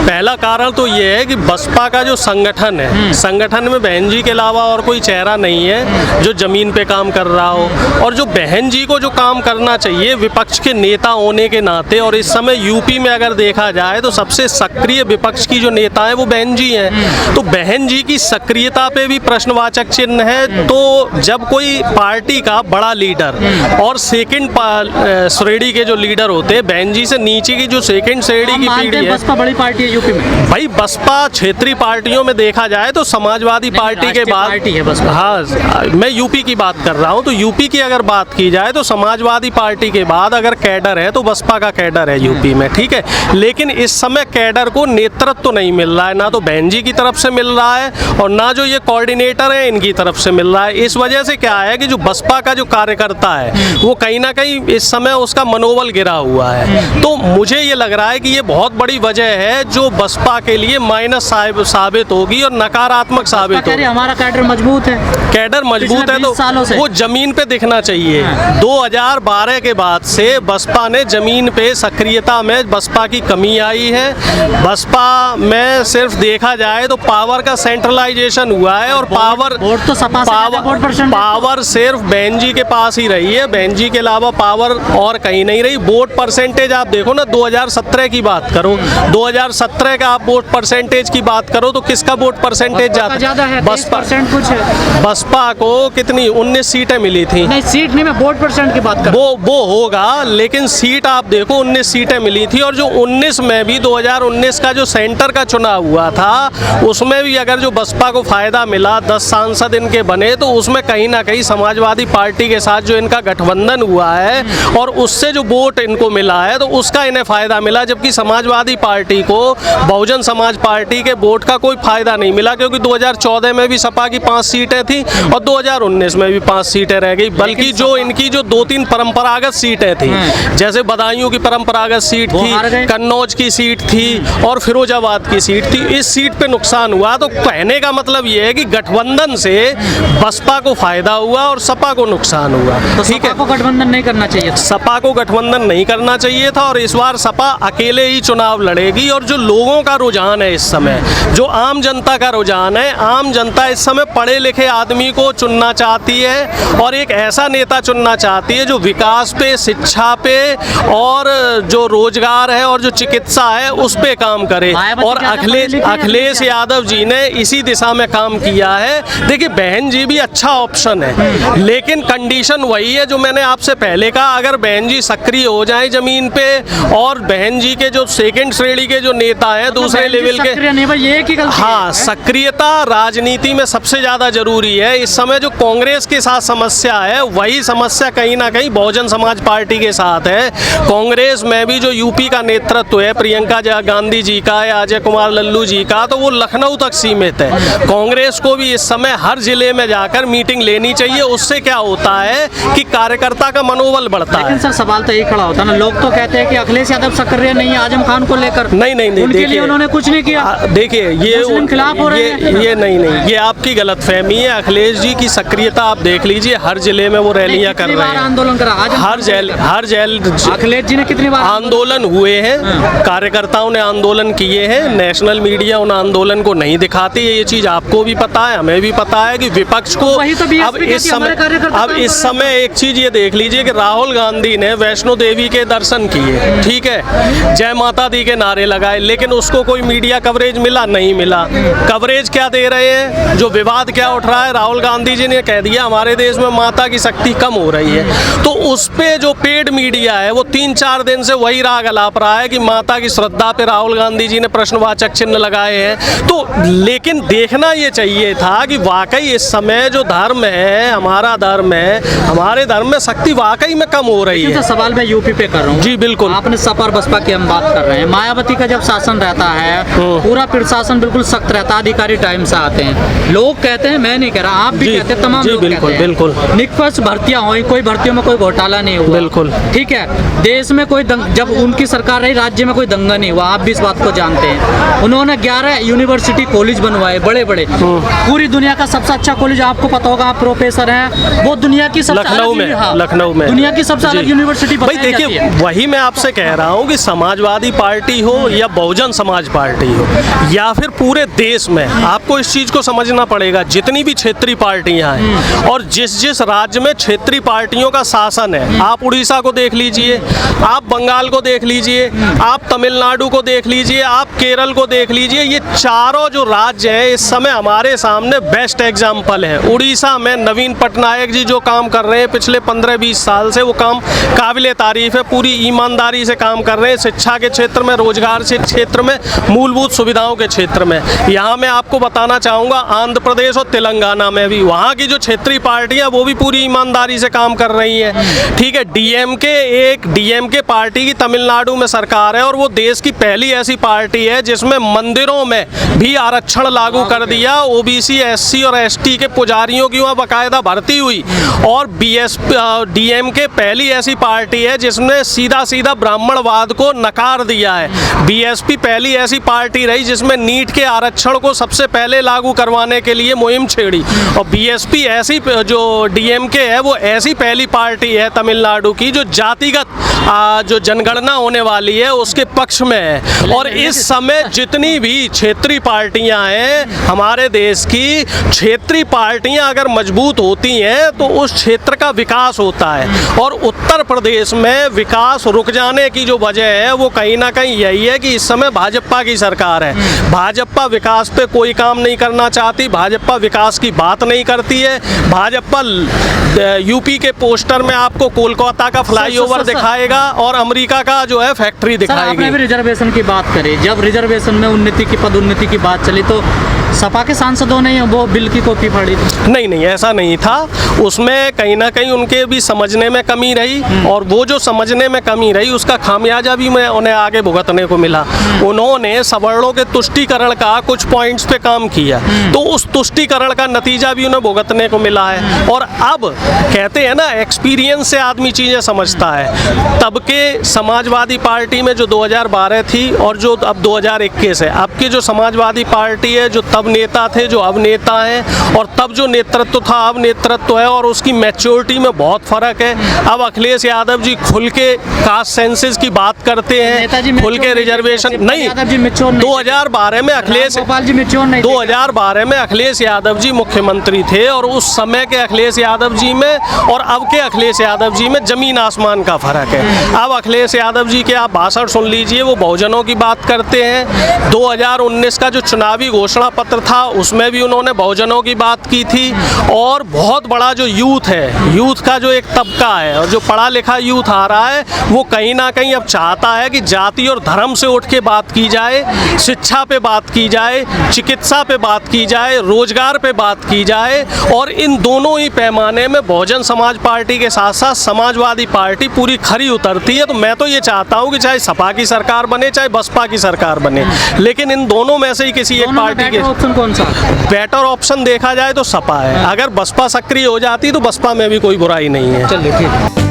पहला कारण तो ये है कि बसपा का जो संगठन है, संगठन में बहन जी के अलावा और कोई चेहरा नहीं है जो जमीन पे काम कर रहा हो। और जो बहन जी को जो काम करना चाहिए विपक्ष के नेता होने के नाते, और इस समय यूपी में अगर देखा जाए तो सबसे सक्रिय विपक्ष की जो नेता है वो बहन जी हैं। तो बहन जी की सक्रियता पे भी प्रश्नवाचक चिन्ह है। तो जब कोई पार्टी का बड़ा लीडर और सेकंड श्रेणी के जो लीडर होते हैं, बहन जी से नीचे की जो सेकंड श्रेणी की पीढ़ी है। बसपा बड़ी पार्टी है यूपी में भाई, बसपा क्षेत्रीय पार्टियों में देखा जाए तो समाजवादी पार्टी के बाद पार्टी है बसपा। हाँ, मैं यूपी की बात कर रहा हूँ। तो यूपी की अगर बात की जाए तो समाजवादी पार्टी के बाद अगर कैडर है तो बसपा का कैडर है यूपी में, ठीक है। लेकिन इस समय कैडर को नेतृत्व तो नहीं मिल रहा है, ना तो बहन जी की तरफ से मिल रहा है और ना जो ये कोऑर्डिनेटर है इनकी तरफ से मिल रहा है। इस वजह से क्या है कि जो बसपा का जो कार्यकर्ता है वो कहीं ना कहीं इस समय उसका मनोबल गिरा हुआ है। तो मुझे ये लग रहा है कि ये बहुत बड़ी वजह है जो बसपा के लिए माइनस साबित होगी और नकारात्मक साबित होगी। हमारा कैडर मजबूत है, कैडर मजबूत है तो वो जमीन पे दिखना चाहिए। 2012 के बाद से बसपा ने जमीन पे सक्रियता में बसपा की कमी आई है। बसपा में सिर्फ देखा जाए तो पावर का सेंट्रलाइजेशन हुआ है और पावर सिर्फ बहन जी के पास ही रही है। बहन जी के अलावा पावर और कहीं नहीं रही। वोट परसेंटेज आप देखो ना, 2017 की बात करो, 2017 का आप वोट परसेंटेज की बात करो तो किसका वोट परसेंटेज ज्यादा है? बसपा को कितनी 19 सीटें मिली थी। नहीं, सीट नहीं, मैं वोट परसेंट की बात कर रहा हूं। वो होगा, लेकिन सीट आप देखो 19 सीटें मिली थी। और जो 19 में भी 2019 का जो सेंटर का चुनाव हुआ था उसमें भी अगर जो बसपा को फायदा मिला, 10 सांसद इनके बने, तो उसमें कहीं ना कहीं समाजवादी पार्टी के साथ जो इनका गठबंधन हुआ है और उससे जो वोट इनको मिला है तो उसका इन्हें फायदा मिला। जबकि समाजवादी पार्टी को बहुजन समाज पार्टी के वोट का कोई फायदा नहीं मिला, क्योंकि 2014 में भी सपा की 5 सीटें थी और 2019 में भी 5 सीटें रह गई। बल्कि जो इनकी जो 2-3 परंपरागत सीटें थी, जैसे बदायूं की परंपरागत सीट थी, कन्नौज की सीट थी और फिरोजाबाद की सीट थी, इस सीट पे नुकसान हुआ। तो कहने का मतलब ये है कि गठबंधन से बसपा को फायदा हुआ और सपा को नुकसान हुआ। तो ठीक है, सपा को गठबंधन नहीं करना चाहिए था। सपा को गठबंधन नहीं करना चाहिए था और इस बार सपा अकेले ही चुनाव लड़ेगी। और जो लोगों का रुझान है इस समय, जो आम जनता का रुझान है, आम जनता इस समय पढ़े लिखे आदमी को चुनना चाहती है और एक ऐसा नेता चुनना चाहती है जो विकास पे, शिक्षा पे और जो रोजगार है और जो चिकित्सा है उस पे काम करे। और अखिलेश यादव जी ने इसी दिशा में काम किया है। देखिए, बहन जी भी अच्छा ऑप्शन है, लेकिन कंडीशन वही है जो मैंने आपसे पहले कहा। अगर बहन जी सक्रिय हो जाए जमीन पे और बहन जी के जो सेकंड श्रेणी के जो नेता हैं दूसरे लेवल के, हाँ, सक्रियता राजनीति में सबसे ज्यादा जरूरी है। इस समय जो कांग्रेस के साथ समस्या है वही समस्या कहीं ना कहीं बहुजन समाज पार्टी के साथ है। कांग्रेस में भी जो यूपी का नेतृत्व है प्रियंका गांधी जी का या अजय कुमार लल्लू जी का, तो वो लखनऊ तक सीमित है। कांग्रेस को भी इस समय हर जिले में जाकर मीटिंग लेनी चाहिए। उससे क्या होता है कि कार्यकर्ता का मनोबल बढ़ता है। लेकिन सर, सवाल तो यही खड़ा होता है ना, लोग तो कहते हैं कि अखिलेश यादव सक्रिय नहीं है आजम खान को लेकर। नहीं, उनके लिए उन्होंने कुछ नहीं किया। देखिए, ये खिलाफ हो रहे हैं। ये नहीं, ये आपकी गलतफहमी है। अखिलेश जी की सक्रियता आप देख लीजिए, हर जिले में वो रैलियां कर रहे हैं, आंदोलन करा। हर जेल अखिलेश जी ने कितनी बार आंदोलन हुए हैं, कार्यकर्ताओं ने आंदोलन किए हैं। नेशनल मीडिया उन आंदोलन को नहीं दिखाती है। ये चीज आपको भी पता है, हमें भी पता है कि विपक्ष को अब इस समय एक चीज ये देख लीजिए कि राहुल गांधी ने वैष्णो देवी के दर्शन किए, ठीक है, जय माता दी के नारे लगाए, लेकिन उसको कोई मीडिया कवरेज मिला? नहीं मिला। कवरेज क्या दे रहे हैं? जो विवाद क्या उठ रहा है, राहुल गांधी जी ने कह दिया हमारे देश में माता की शक्ति कम हो रही है, तो उस पे जो पेड मीडिया है वो 3-4 दिन से वही राग अलाप रहा है कि माता की श्रद्धा पे राहुल गांधी जी ने प्रश्नवाचक चिन्ह लगाए हैं। तो लेकिन देखना ये चाहिए था कि वाकई इस समय जो धर्म है, हमारा धर्म है, हमारे धर्म में शक्ति वाकई में कम हो रही है। सवाल मैं यूपी पे कर रहा हूँ। जी बिल्कुल। आपने सपा और बसपा की हम बात कर रहे हैं। मायावती का जब शासन रहता है पूरा प्रशासन बिल्कुल सख्त रहता है, अधिकारी टाइम से आते हैं। लोग कहते हैं, मैं नहीं कह रहा, आप भी कहते हैं, तमाम लोग कहते हैं बिल्कुल निष्पक्ष भर्तियां हुई, कोई भर्तियों में कोई घोटाला नहीं हुआ। बिल्कुल ठीक है। देश में कोई जब उनकी सरकार रही राज्य में कोई दंगा नहीं हुआ, आप भी इस बात को जानते हैं। उन्होंने 11 यूनिवर्सिटी कॉलेज बनवाए बड़े बड़े, पूरी दुनिया का सबसे अच्छा कॉलेज आपको पता होगा, आप प्रोफेसर हैं, वो दुनिया की सबसे लखनऊ में दुनिया की सबसे अलग यूनिवर्सिटी। भाई देखिए, वही मैं आपसे कह रहा हूँ कि समाजवादी पार्टी हो या बहुजन बहुजन समाज पार्टी हो या फिर पूरे देश में, आपको इस चीज़ को समझना पड़ेगा, जितनी भी क्षेत्रीय पार्टियां हैं और जिस जिस राज्य में क्षेत्रीय पार्टियों का शासन है, आप उड़ीसा को देख लीजिए, आप बंगाल को देख लीजिए, आप तमिलनाडु को देख लीजिए, आप केरल को देख लीजिए, ये चारों जो राज्य हैं इस समय हमारे सामने बेस्ट एग्जाम्पल है। उड़ीसा में नवीन पटनायक जी जो काम कर रहे हैं पिछले 15-20 साल से, वो काम काबिले तारीफ है, पूरी ईमानदारी से काम कर रहे हैं, शिक्षा के क्षेत्र में, रोजगार के क्षेत्र में, मूलभूत सुविधाओं के क्षेत्र में। यहाँ मैं आपको बताना चाहूँगा आंध्र प्रदेश और तेलंगाना में भी वहाँ की जो क्षेत्रीय पार्टियाँ वो भी पूरी ईमानदारी से काम कर रही हैं। ठीक है, डीएमके पार्टी की तमिलनाडु में सरकार है और वो देश की पहली ऐसी पार्टी है जिसमें मंदिरों में भी आरक्षण लागू कर दिया, ओबीसी, एससी और एसटी के पुजारियों की वहाँ बाकायदा भर्ती हुई। और डीएमके पहली ऐसी पार्टी है जिसने सीधा सीधा ब्राह्मणवाद को नकार दिया है। बीएसपी पहली ऐसी पार्टी रही जिसमें नीट के आरक्षण को सबसे पहले लागू करवाने के लिए मुहिम छेड़ी। और बीएसपी ऐसी, जो डीएमके है वो ऐसी पहली पार्टी है तमिलनाडु की जो जातिगत जो जनगणना होने वाली है उसके पक्ष में है। और इस समय जितनी भी क्षेत्रीय पार्टियां हैं हमारे देश की, क्षेत्रीय पार्टियां अगर मजबूत होती हैं तो उस क्षेत्र का विकास होता है। और उत्तर प्रदेश में विकास रुक जाने की जो वजह है वो कहीं ना कहीं यही है कि इस समय भाजपा की सरकार है। भाजपा विकास पे कोई काम नहीं करना चाहती, भाजपा विकास की बात नहीं करती है। भाजपा यूपी के पोस्टर में आपको कोलकाता का फ्लाईओवर दिखाएगा और अमेरिका का जो है फैक्ट्री दिखाएगी। आपने भी रिजर्वेशन की बात करी, जब रिजर्वेशन में उन्नति की, पदोन्नति की बात चली तो सपा के सांसदों ने वो बिल की कॉपी फाड़ी थी। नहीं, ऐसा नहीं था। उसमें कहीं ना कहीं उनके भी समझने में कमी रही और वो जो समझने में कमी रही उसका खामियाजा भी उन्हें आगे भुगतने को मिला। उन्होंने सवर्णों के तुष्टीकरण का कुछ पॉइंट्स पे काम किया तो उस तुष्टीकरण का नतीजा भी उन्हें भुगतने को मिला है। और अब कहते हैं ना, एक्सपीरियंस से आदमी चीज़ें समझता है। तब के समाजवादी पार्टी में जो 2012 थी और जो अब 2021 है, अब की जो समाजवादी पार्टी है, जो तब नेता थे, जो अब नेता हैं, और तब जो नेतृत्व था अब नेतृत्व है, और उसकी मैच्योरिटी में बहुत फर्क है। अब अखिलेश यादव जी खुल के कास्ट सेंसस की बात करते हैं, खुल के रिजर्वेशन नहीं। 2012 में अखिलेश 2012 में अखिलेश यादव जी मुख्यमंत्री थे और उस समय के अखिलेश यादव जी में और अब के अखिलेश यादव जी में जमीन आसमान का फर्क है। अब अखिलेश यादव जी के आप भाषण सुन लीजिए, वो बहुजनों की बात करते हैं। 2019 का जो चुनावी घोषणा पत्र था उसमें भी उन्होंने बहुजनों की बात की थी। और बहुत बड़ा जो यूथ है, यूथ का जो एक तबका है और जो पढ़ा लिखा यूथ आ रहा है, वो कहीं ना कहीं अब चाहता है कि जाति और धर्म से उठ के बात की जाए, शिक्षा पे बात की जाए, चिकित्सा पे बात की जाए, रोजगार पे बात की जाए। और इन दोनों ही पैमाने में बहुजन समाज पार्टी के साथ साथ समाजवादी पार्टी पूरी खरी उतरती है। तो मैं तो ये चाहता हूँ कि चाहे सपा की सरकार बने चाहे बसपा की सरकार बने, लेकिन इन दोनों में से ही किसी एक पार्टी के ऑप्शन कौन सा बेटर ऑप्शन देखा जाए तो सपा है। अगर बसपा सक्रिय हो जाती तो बसपा में भी कोई बुराई नहीं है। चलिए ठीक है।